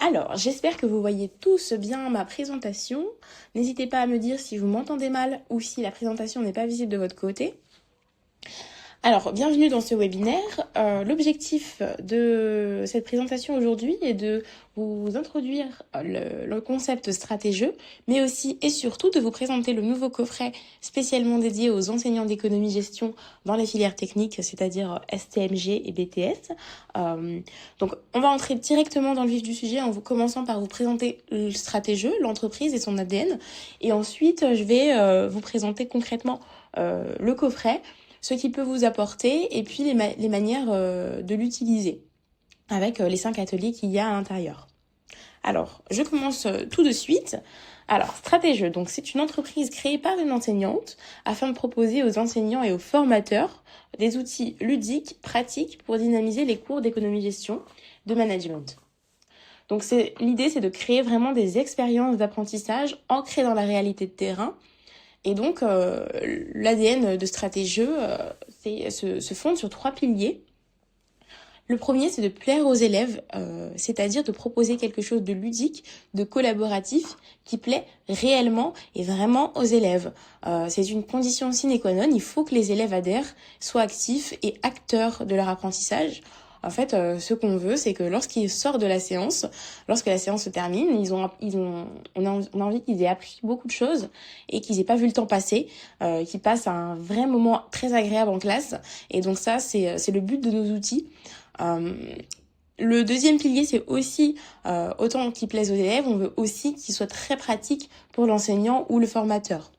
Alors, j'espère que vous voyez tous bien ma présentation. N'hésitez pas à me dire si vous m'entendez mal ou si la présentation n'est pas visible de votre côté. Alors, bienvenue dans ce webinaire. L'objectif de cette présentation aujourd'hui est de vous introduire le concept stratégeux, mais aussi et surtout de vous présenter le nouveau coffret spécialement dédié aux enseignants d'économie-gestion dans les filières techniques, c'est-à-dire STMG et BTS. Donc, on va entrer directement dans le vif du sujet en vous commençant par vous présenter le stratégeux, l'entreprise et son ADN. Et ensuite, je vais vous présenter concrètement le coffret, ce qu'il peut vous apporter et puis les manières de l'utiliser avec les 5 ateliers qu'il y a à l'intérieur. Alors, je commence tout de suite. Alors, Stratégeux, donc c'est une entreprise créée par une enseignante afin de proposer aux enseignants et aux formateurs des outils ludiques, pratiques pour dynamiser les cours d'économie-gestion, de management. Donc l'idée, c'est de créer vraiment des expériences d'apprentissage ancrées dans la réalité de terrain. Et donc, l'ADN de Stratégeux se fonde sur 3 piliers. Le premier, c'est de plaire aux élèves, c'est-à-dire de proposer quelque chose de ludique, de collaboratif, qui plaît réellement et vraiment aux élèves. C'est une condition sine qua non, il faut que les élèves adhèrent, soient actifs et acteurs de leur apprentissage. En fait, ce qu'on veut, c'est que lorsqu'ils sortent de la séance, lorsque la séance se termine, on a envie qu'ils aient appris beaucoup de choses et qu'ils aient pas vu le temps passer, qu'ils passent un vrai moment très agréable en classe. Et donc ça, c'est le but de nos outils. Le deuxième pilier, c'est aussi, autant qu'il plaise aux élèves, on veut aussi qu'il soit très pratique pour l'enseignant ou le formateur.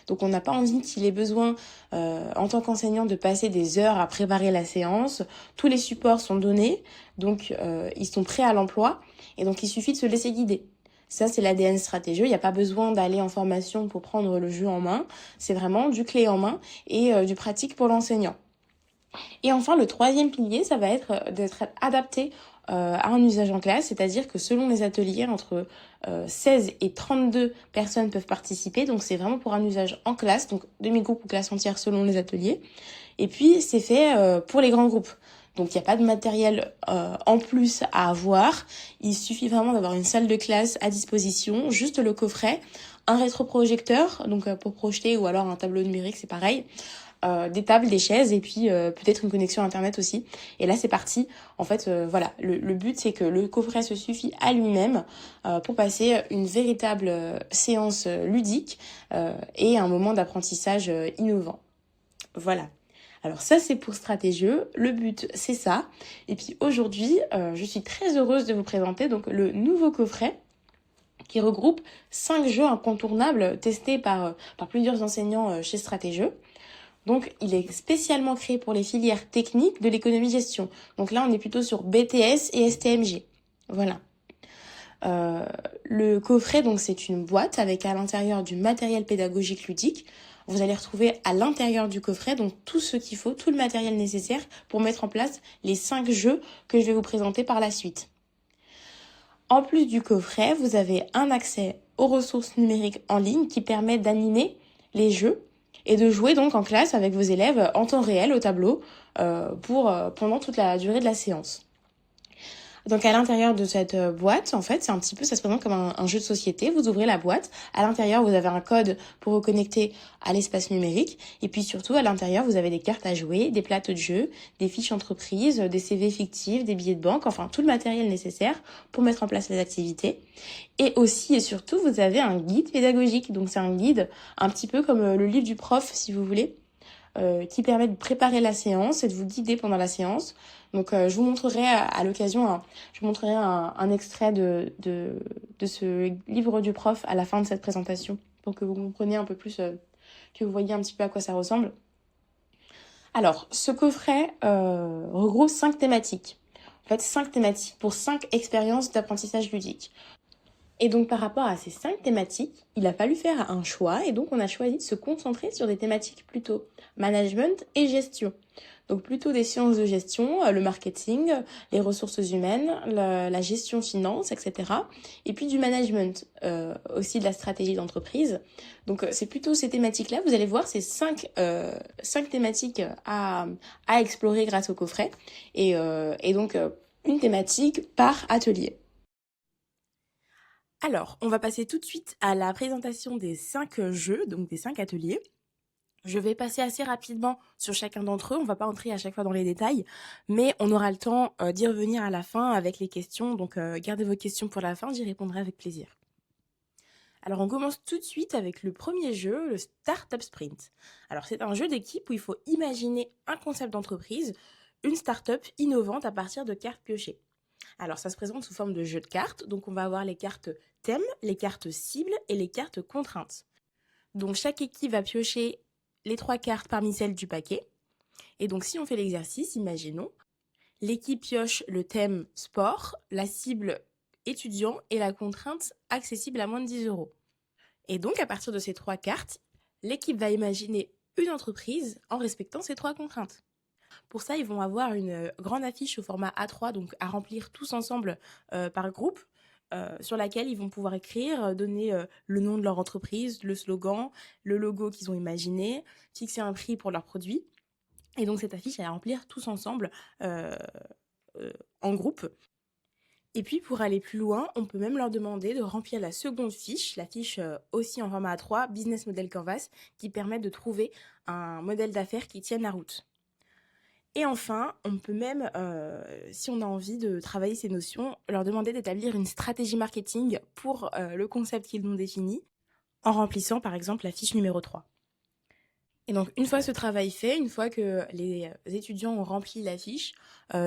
Donc on n'a pas envie qu'il ait besoin, en tant qu'enseignant, de passer des heures à préparer la séance. Tous les supports sont donnés, donc ils sont prêts à l'emploi, et donc il suffit de se laisser guider. Ça, c'est l'ADN stratégeux. Il n'y a pas besoin d'aller en formation pour prendre le jeu en main. C'est vraiment du clé en main et du pratique pour l'enseignant. Et enfin, le troisième pilier, ça va être d'être adapté à un usage en classe, c'est-à-dire que selon les ateliers, entre 16 et 32 personnes peuvent participer, donc c'est vraiment pour un usage en classe, donc demi-groupe ou classe entière selon les ateliers. Et puis, c'est fait pour les grands groupes. Donc, il n'y a pas de matériel en plus à avoir. Il suffit vraiment d'avoir une salle de classe à disposition, juste le coffret, un rétroprojecteur, donc pour projeter, ou alors un tableau numérique, c'est pareil. Des tables, des chaises et puis peut-être une connexion internet aussi. Et là c'est parti. En fait, voilà, le but c'est que le coffret se suffit à lui-même pour passer une véritable séance ludique et un moment d'apprentissage innovant. Voilà. Alors ça c'est pour Stratégeux, le but c'est ça. Et puis aujourd'hui, je suis très heureuse de vous présenter donc le nouveau coffret qui regroupe 5 jeux incontournables testés par plusieurs enseignants chez Stratégeux. Donc, il est spécialement créé pour les filières techniques de l'économie-gestion. Donc là, on est plutôt sur BTS et STMG. Voilà. Le coffret, donc, c'est une boîte avec à l'intérieur du matériel pédagogique ludique. Vous allez retrouver à l'intérieur du coffret donc tout ce qu'il faut, tout le matériel nécessaire pour mettre en place les 5 jeux que je vais vous présenter par la suite. En plus du coffret, vous avez un accès aux ressources numériques en ligne qui permet d'animer les jeux et de jouer donc en classe avec vos élèves en temps réel au tableau pendant toute la durée de la séance. Donc à l'intérieur de cette boîte, en fait, ça se présente comme un jeu de société. Vous ouvrez la boîte, à l'intérieur vous avez un code pour vous connecter à l'espace numérique, et puis surtout à l'intérieur vous avez des cartes à jouer, des plateaux de jeu, des fiches entreprises, des CV fictifs, des billets de banque, enfin tout le matériel nécessaire pour mettre en place les activités. Et aussi et surtout vous avez un guide pédagogique, donc c'est un guide un petit peu comme le livre du prof si vous voulez, qui permet de préparer la séance et de vous guider pendant la séance. Donc je vous montrerai à l'occasion, je vous montrerai un extrait de ce livre du prof à la fin de cette présentation pour que vous compreniez un peu plus, que vous voyez un petit peu à quoi ça ressemble. Alors, ce coffret regroupe 5 thématiques. En fait, 5 thématiques pour 5 expériences d'apprentissage ludique. Et donc par rapport à ces 5 thématiques, il a fallu faire un choix et donc on a choisi de se concentrer sur des thématiques plutôt management et gestion. Donc plutôt des sciences de gestion, le marketing, les ressources humaines, la gestion finance, etc. Et puis du management, aussi de la stratégie d'entreprise. Donc c'est plutôt ces thématiques-là. Vous allez voir ces 5 thématiques à explorer grâce au coffret. Et donc une thématique par atelier. Alors, on va passer tout de suite à la présentation des 5 jeux, donc des 5 ateliers. Je vais passer assez rapidement sur chacun d'entre eux, on va pas entrer à chaque fois dans les détails, mais on aura le temps, d'y revenir à la fin avec les questions, donc gardez vos questions pour la fin, j'y répondrai avec plaisir. Alors on commence tout de suite avec le premier jeu, le Startup Sprint. Alors c'est un jeu d'équipe où il faut imaginer un concept d'entreprise, une startup innovante à partir de cartes piochées. Alors ça se présente sous forme de jeu de cartes, donc on va avoir les cartes thèmes, les cartes cibles et les cartes contraintes. Donc chaque équipe va piocher les 3 cartes parmi celles du paquet. Et donc si on fait l'exercice, imaginons, l'équipe pioche le thème sport, la cible étudiant et la contrainte accessible à moins de 10 €. Et donc à partir de ces 3 cartes, l'équipe va imaginer une entreprise en respectant ces 3 contraintes. Pour ça, ils vont avoir une grande affiche au format A3, donc à remplir tous ensemble par groupe, sur laquelle ils vont pouvoir écrire, donner le nom de leur entreprise, le slogan, le logo qu'ils ont imaginé, fixer un prix pour leurs produits. Et donc cette affiche, elle est à remplir tous ensemble euh, en groupe. Et puis pour aller plus loin, on peut même leur demander de remplir la seconde fiche, la fiche aussi en format A3, Business Model Canvas, qui permet de trouver un modèle d'affaires qui tienne la route. Et enfin, on peut même, si on a envie de travailler ces notions, leur demander d'établir une stratégie marketing pour le concept qu'ils ont défini, en remplissant par exemple la fiche numéro 3. Et donc, une fois ce travail fait, une fois que les étudiants ont rempli la fiche,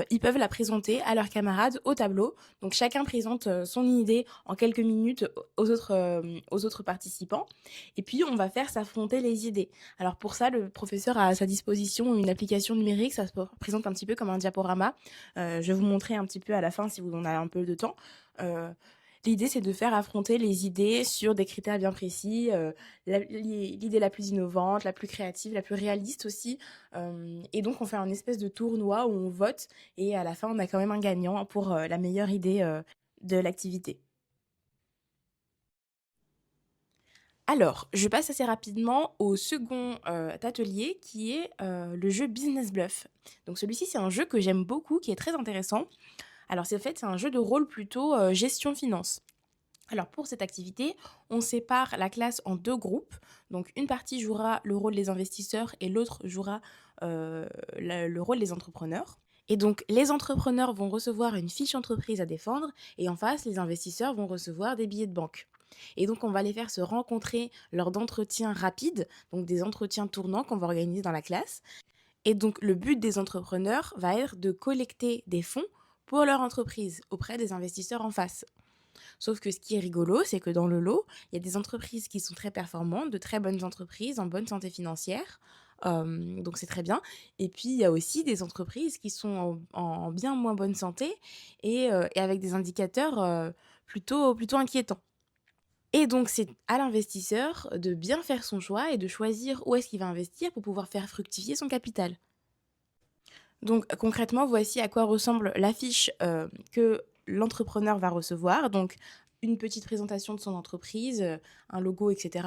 ils peuvent la présenter à leurs camarades au tableau. Donc, chacun présente son idée en quelques minutes aux autres participants. Et puis, on va faire s'affronter les idées. Alors, pour ça, le professeur a à sa disposition une application numérique. Ça se présente un petit peu comme un diaporama. Je vais vous montrer un petit peu à la fin si vous en avez un peu de temps. Euh, L'idée, c'est de faire affronter les idées sur des critères bien précis, l'idée la plus innovante, la plus créative, la plus réaliste aussi. Et donc, on fait un espèce de tournoi où on vote et à la fin, on a quand même un gagnant pour la meilleure idée de l'activité. Alors, je passe assez rapidement au second atelier qui est le jeu Business Bluff. Donc celui-ci, c'est un jeu que j'aime beaucoup, qui est très intéressant. Alors c'est un jeu de rôle plutôt gestion finance. Alors pour cette activité, on sépare la classe en 2 groupes. Donc une partie jouera le rôle des investisseurs et l'autre jouera le rôle des entrepreneurs. Et donc les entrepreneurs vont recevoir une fiche entreprise à défendre et en face, les investisseurs vont recevoir des billets de banque. Et donc on va les faire se rencontrer lors d'entretiens rapides, donc des entretiens tournants qu'on va organiser dans la classe. Et donc le but des entrepreneurs va être de collecter des fonds pour leur entreprise auprès des investisseurs en face. Sauf que ce qui est rigolo, c'est que dans le lot, il y a des entreprises qui sont très performantes, de très bonnes entreprises en bonne santé financière. Donc c'est très bien. Et puis il y a aussi des entreprises qui sont en bien moins bonne santé et avec des indicateurs plutôt inquiétants. Et donc c'est à l'investisseur de bien faire son choix et de choisir où est-ce qu'il va investir pour pouvoir faire fructifier son capital. Donc concrètement, voici à quoi ressemble l'affiche que l'entrepreneur va recevoir. Donc une petite présentation de son entreprise, un logo, etc.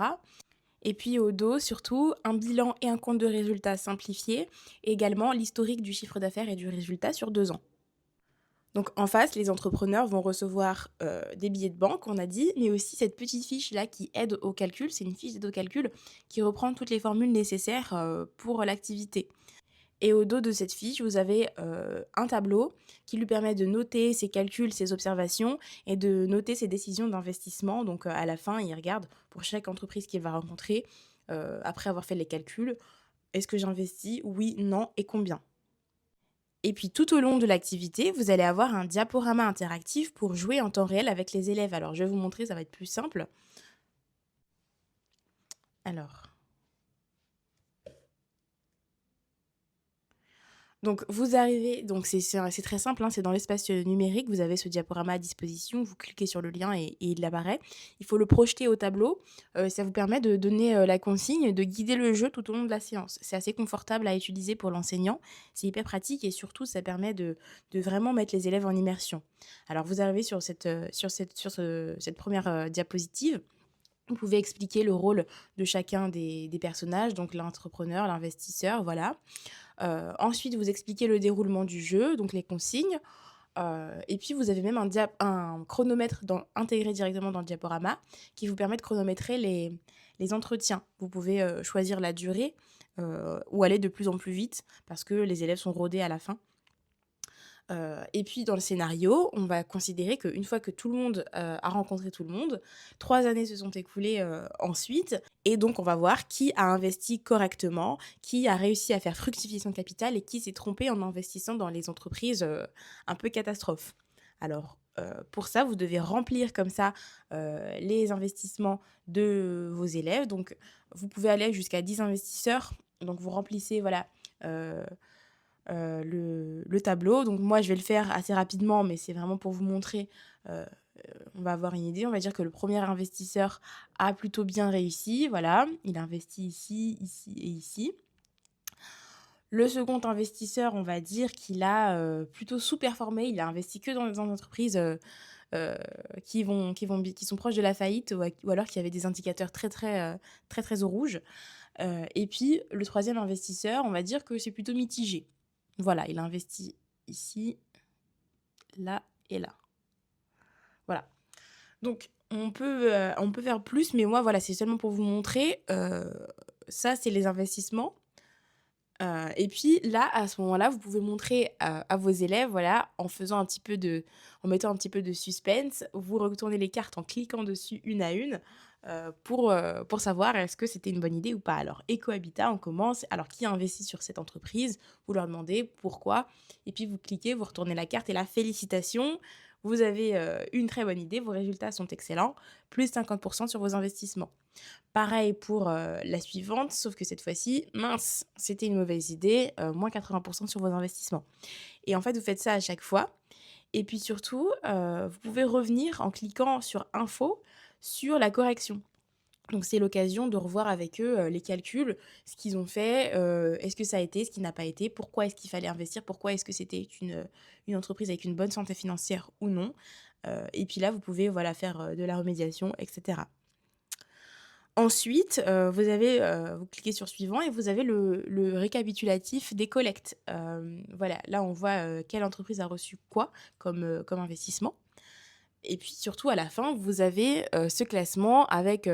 Et puis au dos, surtout, un bilan et un compte de résultats simplifié, et également l'historique du chiffre d'affaires et du résultat sur 2 ans. Donc en face, les entrepreneurs vont recevoir des billets de banque, on a dit, mais aussi cette petite fiche-là qui aide au calcul. C'est une fiche d'aide au calcul qui reprend toutes les formules nécessaires pour l'activité. Et au dos de cette fiche, vous avez un tableau qui lui permet de noter ses calculs, ses observations et de noter ses décisions d'investissement. Donc à la fin, il regarde pour chaque entreprise qu'il va rencontrer, après avoir fait les calculs, est-ce que j'investis? Oui, non et combien? Et puis tout au long de l'activité, vous allez avoir un diaporama interactif pour jouer en temps réel avec les élèves. Alors je vais vous montrer, ça va être plus simple. Alors, donc vous arrivez, donc c'est très simple, hein, c'est dans l'espace numérique, vous avez ce diaporama à disposition, vous cliquez sur le lien et il apparaît. Il faut le projeter au tableau, ça vous permet de donner la consigne, de guider le jeu tout au long de la séance. C'est assez confortable à utiliser pour l'enseignant, c'est hyper pratique et surtout ça permet de vraiment mettre les élèves en immersion. Alors vous arrivez sur cette première diapositive. Vous pouvez expliquer le rôle de chacun des personnages, donc l'entrepreneur, l'investisseur, voilà. Ensuite, vous expliquez le déroulement du jeu, donc les consignes. Et puis vous avez même un chronomètre intégré directement dans le diaporama qui vous permet de chronométrer les entretiens. Vous pouvez choisir la durée ou aller de plus en plus vite parce que les élèves sont rodés à la fin. Et puis dans le scénario, on va considérer qu'une fois que tout le monde a rencontré tout le monde, 3 années se sont écoulées ensuite, et donc on va voir qui a investi correctement, qui a réussi à faire fructifier son capital et qui s'est trompé en investissant dans les entreprises un peu catastrophes. Alors pour ça, vous devez remplir comme ça les investissements de vos élèves. Donc vous pouvez aller jusqu'à 10 investisseurs. Donc vous remplissez, voilà, le tableau. Donc moi, je vais le faire assez rapidement, mais c'est vraiment pour vous montrer, on va avoir une idée. On va dire que le premier investisseur a plutôt bien réussi, voilà, il a investi ici, ici et ici. Le second investisseur, on va dire qu'il a plutôt sous-performé, il a investi que dans des entreprises qui sont proches de la faillite, ou alors qui avaient des indicateurs très au rouge. Et puis le troisième investisseur, on va dire que c'est plutôt mitigé. Voilà, il a investi ici, là et là. Voilà. Donc on peut faire plus, mais moi voilà, c'est seulement pour vous montrer. Ça, c'est les investissements. Et puis là, à ce moment-là, vous pouvez montrer à vos élèves, voilà, en mettant un petit peu de suspense. Vous retournez les cartes en cliquant dessus une à une pour savoir est-ce que c'était une bonne idée ou pas. Alors, Ecohabitat, on commence. Alors, qui a investi sur cette entreprise? Vous leur demandez pourquoi. Et puis, vous cliquez, vous retournez la carte et là, félicitations. Vous avez une très bonne idée, vos résultats sont excellents, plus 50% sur vos investissements. Pareil pour la suivante, sauf que cette fois-ci, mince, c'était une mauvaise idée, moins 80% sur vos investissements. Et en fait, vous faites ça à chaque fois. Et puis surtout, vous pouvez revenir en cliquant sur Info sur la correction. Donc c'est l'occasion de revoir avec eux les calculs, ce qu'ils ont fait, est-ce que ça a été, ce qui n'a pas été, pourquoi est-ce qu'il fallait investir, pourquoi est-ce que c'était une entreprise avec une bonne santé financière ou non. Et puis là, vous pouvez voilà, faire de la remédiation, etc. Ensuite, vous cliquez sur suivant et vous avez le récapitulatif des collectes. Voilà, là on voit quelle entreprise a reçu quoi comme investissement. Et puis surtout à la fin, vous avez ce classement avec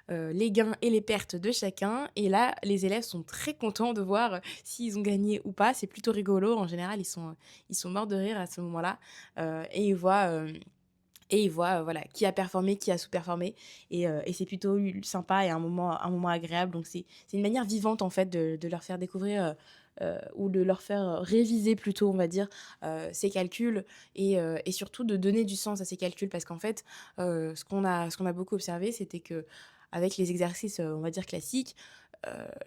les gains et les pertes de chacun. Et là, les élèves sont très contents de voir s'ils ont gagné ou pas. C'est plutôt rigolo. En général, ils sont morts de rire à ce moment-là. Et ils voient voilà, qui a performé, qui a sous-performé. Et c'est plutôt sympa et un moment agréable. Donc c'est une manière vivante en fait de leur faire découvrir ou de leur faire réviser plutôt, on va dire, ces calculs et surtout de donner du sens à ces calculs. Parce qu'en fait, ce qu'on a beaucoup observé, c'était que avec les exercices, on va dire, classiques,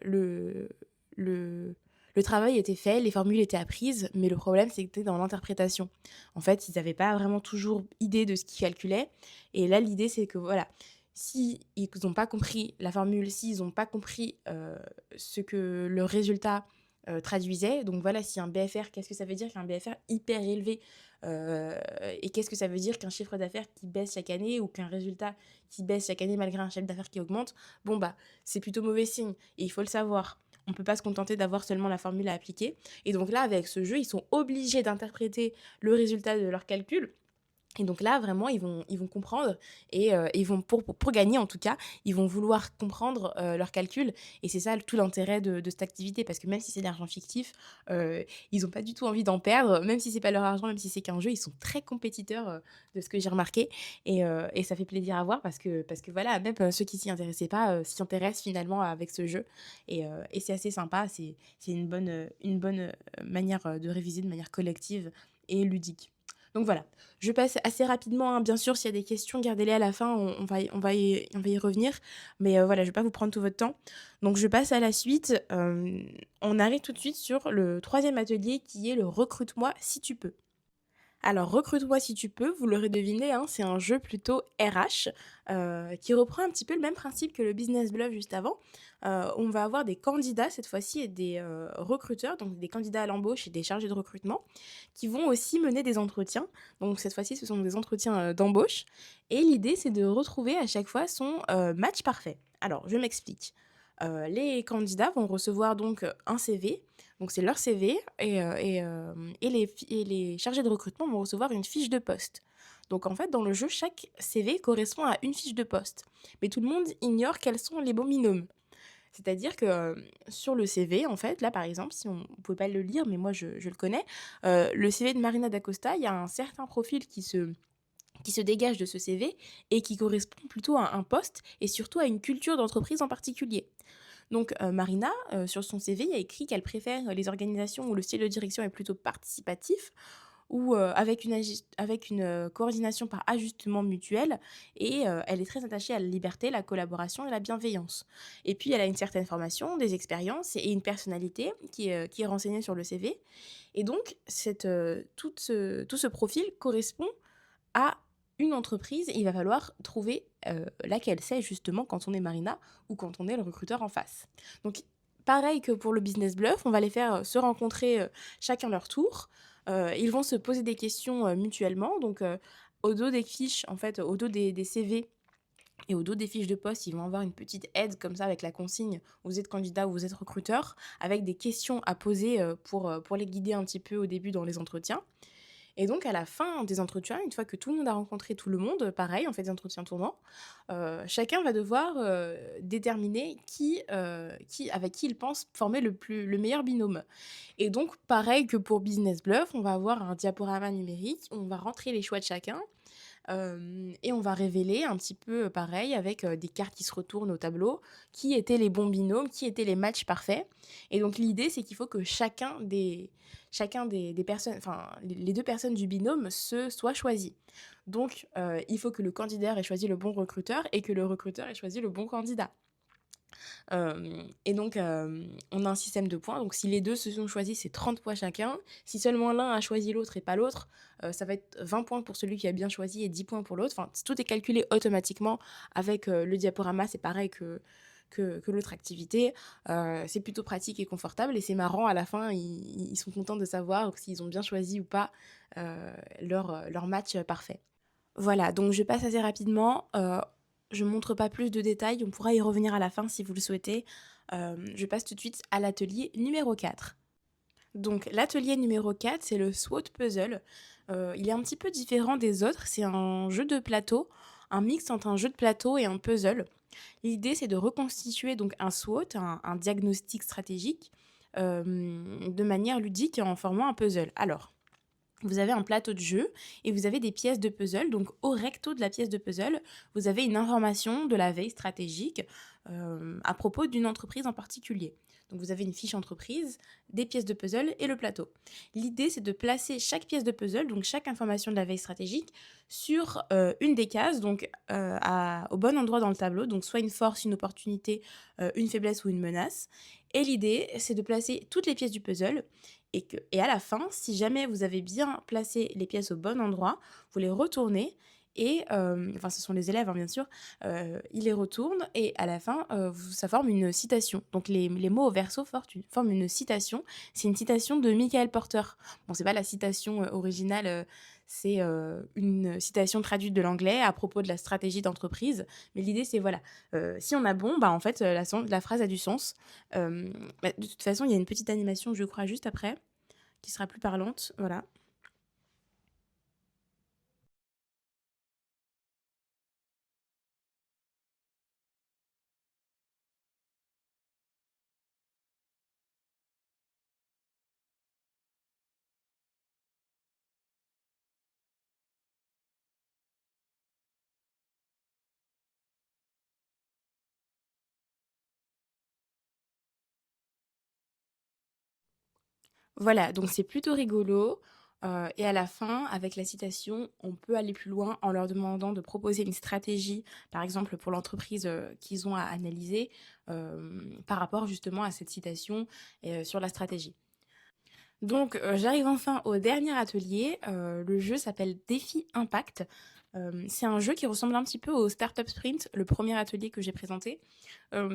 le, le, le travail était fait, les formules étaient apprises, mais le problème, c'était dans l'interprétation. En fait, ils n'avaient pas vraiment toujours idée de ce qu'ils calculaient. Et là, l'idée, c'est que voilà, si ils n'ont pas compris la formule, s'ils n'ont pas compris ce que le résultat traduisait, donc voilà, si un BFR, qu'est-ce que ça veut dire qu'un BFR hyper élevé et qu'est-ce que ça veut dire qu'un chiffre d'affaires qui baisse chaque année ou qu'un résultat qui baisse chaque année malgré un chiffre d'affaires qui augmente, bon bah, c'est plutôt mauvais signe et il faut le savoir. On ne peut pas se contenter d'avoir seulement la formule à appliquer. Et donc là, avec ce jeu, ils sont obligés d'interpréter le résultat de leur calcul. Et donc là, vraiment, ils vont comprendre et ils vont, pour gagner en tout cas, ils vont vouloir comprendre leurs calculs. Et c'est ça tout l'intérêt de cette activité, parce que même si c'est de l'argent fictif, ils n'ont pas du tout envie d'en perdre, même si c'est pas leur argent, même si c'est qu'un jeu, ils sont très compétiteurs de ce que j'ai remarqué. Et ça fait plaisir à voir parce que voilà, même ceux qui s'y intéressaient pas s'y intéressent finalement avec ce jeu. Et c'est assez sympa, c'est une bonne manière de réviser de manière collective et ludique. Donc voilà, je passe assez rapidement, hein. Bien sûr, s'il y a des questions, gardez-les à la fin, on va y revenir. Mais voilà, je ne vais pas vous prendre tout votre temps. Donc je passe à la suite. On arrive tout de suite sur le troisième atelier qui est le recrute-moi si tu peux. Alors, recrute-moi si tu peux, vous l'aurez deviné, hein, c'est un jeu plutôt RH qui reprend un petit peu le même principe que le Business Bluff juste avant. On va avoir des candidats cette fois-ci et des recruteurs, donc des candidats à l'embauche et des chargés de recrutement, qui vont aussi mener des entretiens. Donc cette fois-ci, ce sont des entretiens d'embauche. Et l'idée, c'est de retrouver à chaque fois son match parfait. Alors, je m'explique. Les candidats vont recevoir donc un CV Donc c'est leur CV et les chargés de recrutement vont recevoir une fiche de poste. Donc en fait, dans le jeu, chaque CV correspond à une fiche de poste. Mais tout le monde ignore quels sont les bons binômes. C'est-à-dire que sur le CV, en fait, là par exemple, si on ne pouvait pas le lire, mais moi je le connais, le CV de Marina Dacosta, il y a un certain profil qui se dégage de ce CV et qui correspond plutôt à un poste et surtout à une culture d'entreprise en particulier. Donc Marina, sur son CV, il y a écrit qu'elle préfère les organisations où le style de direction est plutôt participatif ou avec une coordination par ajustement mutuel et elle est très attachée à la liberté, la collaboration et la bienveillance. Et puis elle a une certaine formation, des expériences et une personnalité qui est renseignée sur le CV. Et donc tout ce profil correspond à une entreprise et il va falloir trouver laquelle c'est justement quand on est Marina ou quand on est le recruteur en face. Donc pareil que pour le business bluff, on va les faire se rencontrer chacun leur tour. Ils vont se poser des questions mutuellement. Donc au dos des fiches, en fait, au dos des CV et au dos des fiches de poste, ils vont avoir une petite aide comme ça avec la consigne vous êtes candidat ou vous êtes recruteur, avec des questions à poser pour les guider un petit peu au début dans les entretiens. Et donc, à la fin des entretiens, une fois que tout le monde a rencontré tout le monde, pareil, on fait des entretiens tournants, chacun va devoir déterminer avec qui il pense former le meilleur binôme. Et donc, pareil que pour Business Bluff, on va avoir un diaporama numérique, on va rentrer les choix de chacun, et on va révéler un petit peu pareil avec des cartes qui se retournent au tableau, qui étaient les bons binômes, qui étaient les matchs parfaits. Et donc l'idée, c'est qu'il faut que chacun des personnes, enfin les deux personnes du binôme se soient choisies. Donc il faut que le candidat ait choisi le bon recruteur et que le recruteur ait choisi le bon candidat. Et donc, on a un système de points. Donc, si les deux se sont choisis, c'est 30 points chacun. Si seulement l'un a choisi l'autre et pas l'autre, ça va être 20 points pour celui qui a bien choisi et 10 points pour l'autre. Enfin, tout est calculé automatiquement avec le diaporama. C'est pareil que l'autre activité. C'est plutôt pratique et confortable. Et c'est marrant, à la fin, ils sont contents de savoir s'ils ont bien choisi ou pas leur match parfait. Voilà, donc je passe assez rapidement. Je montre pas plus de détails, on pourra y revenir à la fin si vous le souhaitez. Je passe tout de suite à l'atelier numéro 4. Donc l'atelier numéro 4, c'est le SWOT Puzzle. Il est un petit peu différent des autres, c'est un jeu de plateau, un mix entre un jeu de plateau et un puzzle. L'idée, c'est de reconstituer donc un SWOT, un diagnostic stratégique, de manière ludique et en formant un puzzle. Alors, vous avez un plateau de jeu et vous avez des pièces de puzzle. Donc, au recto de la pièce de puzzle, vous avez une information de la veille stratégique à propos d'une entreprise en particulier. Donc, vous avez une fiche entreprise, des pièces de puzzle et le plateau. L'idée, c'est de placer chaque pièce de puzzle, donc chaque information de la veille stratégique, sur une des cases, donc au bon endroit dans le tableau. Donc, soit une force, une opportunité, une faiblesse ou une menace. Et l'idée, c'est de placer toutes les pièces du puzzle et à la fin, si jamais vous avez bien placé les pièces au bon endroit, vous les retournez et enfin ce sont les élèves hein, bien sûr, ils les retournent et à la fin ça forme une citation. Donc les mots au verso forment une citation. C'est une citation de Michael Porter. Bon, c'est pas la citation originale, c'est une citation traduite de l'anglais à propos de la stratégie d'entreprise. Mais l'idée c'est voilà, si on a bon, bah en fait la phrase a du sens. Bah, de toute façon, il y a une petite animation, je crois, juste après, qui sera plus parlante. Voilà. Voilà, donc c'est plutôt rigolo. Et à la fin, avec la citation, on peut aller plus loin en leur demandant de proposer une stratégie, par exemple pour l'entreprise qu'ils ont à analyser, par rapport justement à cette citation et sur la stratégie. Donc, j'arrive enfin au dernier atelier. Le jeu s'appelle Défi Impact. C'est un jeu qui ressemble un petit peu au Startup Sprint, le premier atelier que j'ai présenté.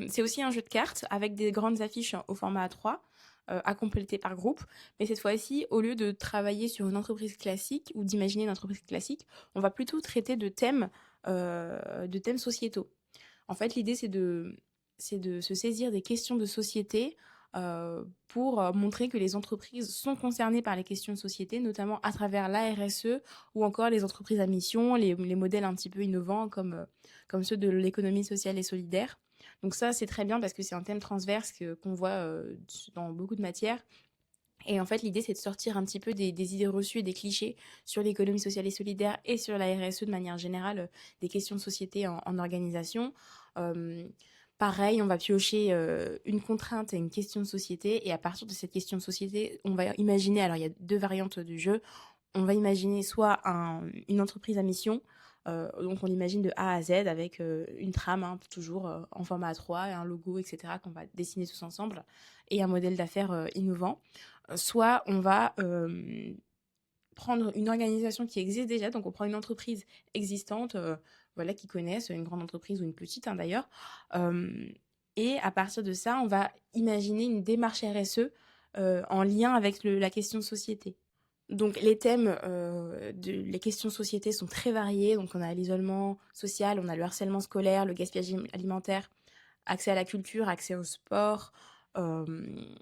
C'est aussi un jeu de cartes avec des grandes affiches au format A3 à compléter par groupe. Mais cette fois-ci, au lieu de travailler sur une entreprise classique ou d'imaginer une entreprise classique, on va plutôt traiter de thèmes sociétaux. En fait, l'idée, c'est de se saisir des questions de société pour montrer que les entreprises sont concernées par les questions de société, notamment à travers la RSE ou encore les entreprises à mission, les modèles un petit peu innovants comme ceux de l'économie sociale et solidaire. Donc ça, c'est très bien parce que c'est un thème transverse qu'on voit dans beaucoup de matières. Et en fait, l'idée, c'est de sortir un petit peu des idées reçues et des clichés sur l'économie sociale et solidaire et sur la RSE de manière générale, des questions de société en organisation. Euh, Pareil, on va piocher une contrainte et une question de société. Et à partir de cette question de société, on va imaginer, alors il y a deux variantes du jeu, on va imaginer soit une entreprise à mission, donc on l'imagine de A à Z avec une trame, hein, toujours en format A3, et un logo, etc., qu'on va dessiner tous ensemble, et un modèle d'affaires innovant. Soit on va prendre une organisation qui existe déjà, donc on prend une entreprise existante, voilà, qui connaissent, une grande entreprise ou une petite, hein, d'ailleurs, euh, et à partir de ça, on va imaginer une démarche RSE en lien avec la question de société. Donc les thèmes les questions de société sont très variés. Donc on a l'isolement social, on a le harcèlement scolaire, le gaspillage alimentaire, accès à la culture, accès au sport, euh,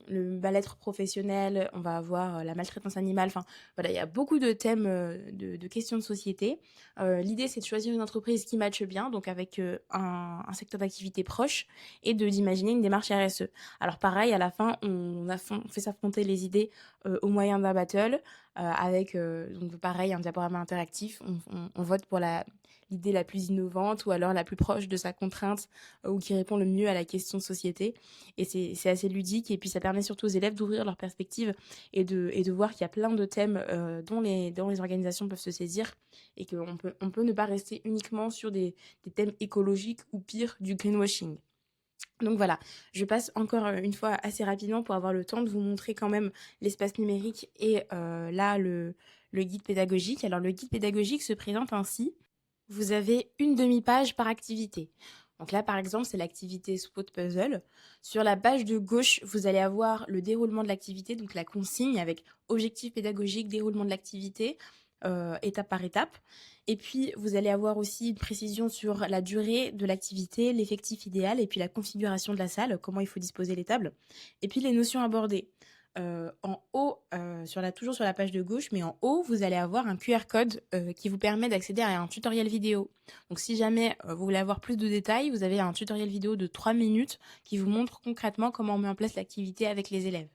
le mal-être professionnel, on va avoir la maltraitance animale. Enfin, voilà, il y a beaucoup de thèmes de questions de société. L'idée, c'est de choisir une entreprise qui matche bien, donc avec un secteur d'activité proche, et d'imaginer une démarche RSE. Alors pareil, à la fin, on fait s'affronter les idées au moyen d'un battle, avec, donc pareil, un diaporama interactif. On vote pour l'idée la plus innovante ou alors la plus proche de sa contrainte ou qui répond le mieux à la question de société. Et c'est assez ludique. Et puis, ça permet surtout aux élèves d'ouvrir leur perspective et de voir qu'il y a plein de thèmes dont les organisations peuvent se saisir et on peut ne pas rester uniquement sur des thèmes écologiques ou pire, du greenwashing. Donc voilà, je passe encore une fois assez rapidement pour avoir le temps de vous montrer quand même l'espace numérique et là le guide pédagogique. Alors le guide pédagogique se présente ainsi. Vous avez une demi-page par activité. Donc là, par exemple, c'est l'activité Spot Puzzle. Sur la page de gauche, vous allez avoir le déroulement de l'activité, donc la consigne avec objectif pédagogique, déroulement de l'activité, étape par étape. Et puis, vous allez avoir aussi une précision sur la durée de l'activité, l'effectif idéal, et puis la configuration de la salle, comment il faut disposer les tables, et puis les notions abordées. En haut, toujours sur la page de gauche, mais en haut, vous allez avoir un QR code qui vous permet d'accéder à un tutoriel vidéo. Donc si jamais vous voulez avoir plus de détails, vous avez un tutoriel vidéo de 3 minutes qui vous montre concrètement comment on met en place l'activité avec les élèves.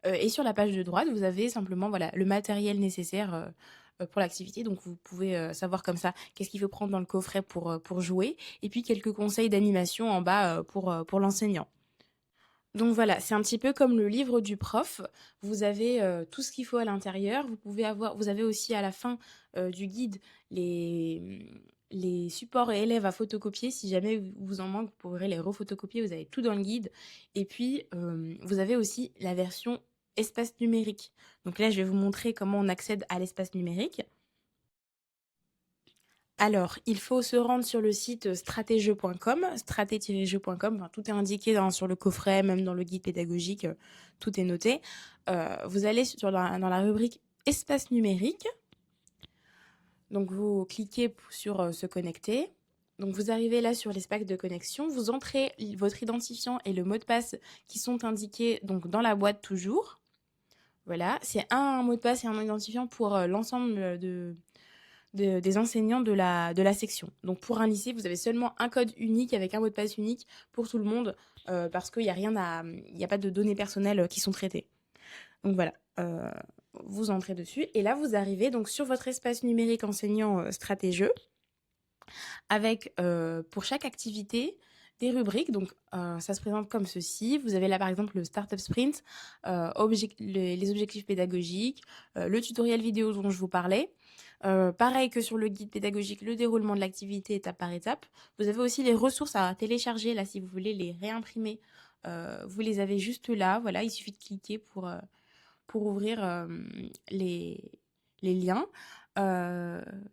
Et sur la page de droite, vous avez simplement voilà, le matériel nécessaire pour l'activité. Donc vous pouvez savoir comme ça qu'est-ce qu'il faut prendre dans le coffret pour jouer. Et puis quelques conseils d'animation en bas pour l'enseignant. Donc voilà, c'est un petit peu comme le livre du prof. Vous avez tout ce qu'il faut à l'intérieur. Vous avez aussi à la fin du guide les supports et élèves à photocopier. Si jamais vous en manque, vous pourrez les refotocopier. Vous avez tout dans le guide. Et puis, vous avez aussi la version espace numérique. Donc là, je vais vous montrer comment on accède à l'espace numérique. Alors, il faut se rendre sur le site stratéjeux.com, straté-jeux.com, enfin, tout est indiqué sur le coffret, même dans le guide pédagogique, tout est noté. Vous allez dans la rubrique espace numérique, donc vous cliquez sur se connecter. Donc vous arrivez là sur l'espace de connexion, vous entrez votre identifiant et le mot de passe qui sont indiqués donc dans la boîte toujours. Voilà, c'est un mot de passe et un identifiant pour l'ensemble des enseignants de la section. Donc pour un lycée, vous avez seulement un code unique avec un mot de passe unique pour tout le monde parce qu'il n'y a il n'y a pas de données personnelles qui sont traitées. Donc voilà, vous entrez dessus et là vous arrivez donc sur votre espace numérique enseignant Stratégieux avec pour chaque activité des rubriques. Donc ça se présente comme ceci. Vous avez là par exemple le Startup Sprint, les objectifs pédagogiques, le tutoriel vidéo dont je vous parlais. Pareil que sur le guide pédagogique, le déroulement de l'activité étape par étape. Vous avez aussi les ressources à télécharger, là, si vous voulez les réimprimer. Vous les avez juste là, voilà, il suffit de cliquer pour ouvrir les liens.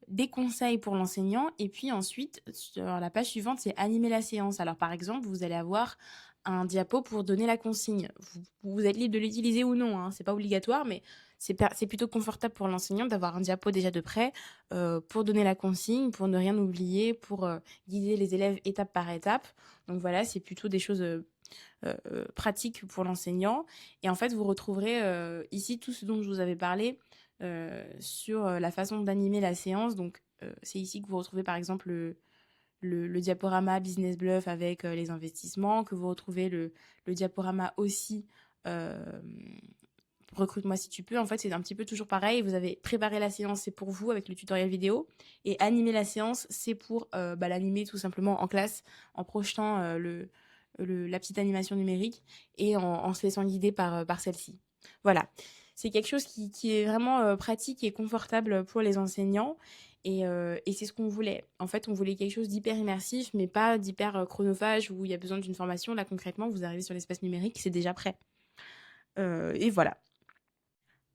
Des conseils pour l'enseignant et puis ensuite, sur la page suivante, c'est animer la séance. Alors par exemple, vous allez avoir un diapo pour donner la consigne. Vous êtes libre de l'utiliser ou non, hein, c'est pas obligatoire, mais c'est plutôt confortable pour l'enseignant d'avoir un diapo déjà de près pour donner la consigne, pour ne rien oublier, pour guider les élèves étape par étape. Donc voilà, c'est plutôt des choses pratique pour l'enseignant. Et en fait, vous retrouverez ici tout ce dont je vous avais parlé sur la façon d'animer la séance. Donc, c'est ici que vous retrouvez par exemple le diaporama Business Bluff avec les investissements, que vous retrouvez le diaporama aussi recrute-moi si tu peux. En fait, c'est un petit peu toujours pareil. Vous avez préparé la séance, c'est pour vous avec le tutoriel vidéo. Et animer la séance, c'est pour l'animer tout simplement en classe, en projetant la petite animation numérique et en se laissant guider par celle-ci. Voilà. C'est quelque chose qui est vraiment pratique et confortable pour les enseignants. Et c'est ce qu'on voulait. En fait, on voulait quelque chose d'hyper immersif, mais pas d'hyper chronophage où il y a besoin d'une formation. Là, concrètement, vous arrivez sur l'espace numérique, c'est déjà prêt. Et voilà.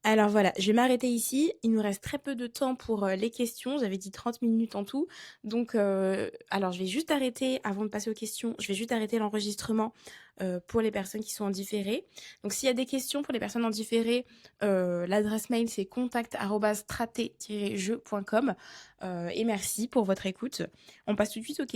Alors voilà, je vais m'arrêter ici. Il nous reste très peu de temps pour les questions. J'avais dit 30 minutes en tout. Donc, alors je vais juste arrêter, avant de passer aux questions, je vais juste arrêter l'enregistrement pour les personnes qui sont en différé. Donc, s'il y a des questions pour les personnes en différé, l'adresse mail c'est contact@straté-jeu.com. Et merci pour votre écoute. On passe tout de suite aux questions.